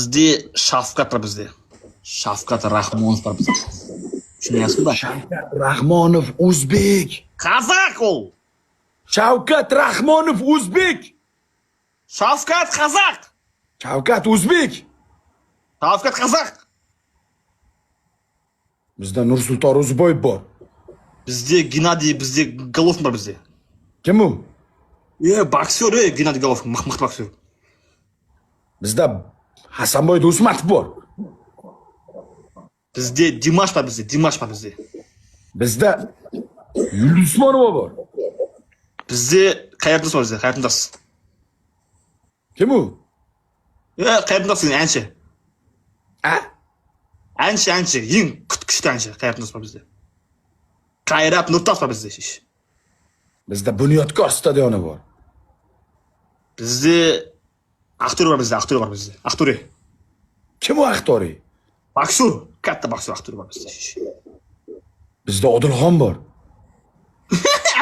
Bizde Shafqat var bizde. Shafqat Rahmonov var bizde. Tushunyapsizmi? Shavkat Rahmonov o'zbek. Qozaq ol. Shavkat Rahmonov o'zbek. Shafqat Qozaq. Shavkat o'zbek. Shafqat Qozaq. Bizda Nursulton Ro'ziboyev bor. Bizde Gennadiy, bizde Golovkin var bizde. Kim u? Boksyor, Gennadiy Golovkin, mıht boksyor. Bizda Hasanboy Do'stmatov bor. Bizde Dimash var bizde, Dimash var bizde. Bizda Yulduz Usmonova bor. Bizde Qayerdas var bizde, Qayerdas. Kim u? Qayerdas ancha. A? Ancha, eng kuchli ancha Qayerdas var bizde. Qayrat Nurtas var bizde ish. Bizda Bunyodkor stadioni bor. Bizde aktyor var bizde, aktyor var bizde. Aktyor. Kim u aktori? Boksyor, katta boksyor aktyor var bizde ish. Bizda Odilxon bor.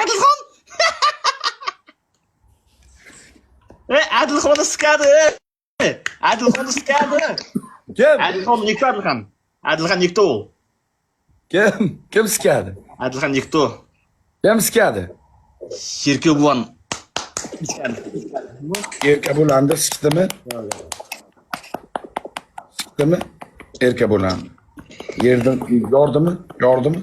Adilxon. Adilxon skadi. Adilxon skadi. Kim? Adilxon nikto Adilxon. Adilxon nikto. Kim? Kim skadi? Adilxon nikto. Kim skadi? Erkabuvan. Erkabulanni sikdimi? Sikdimi? Erkabulan. Yerdan yordimi?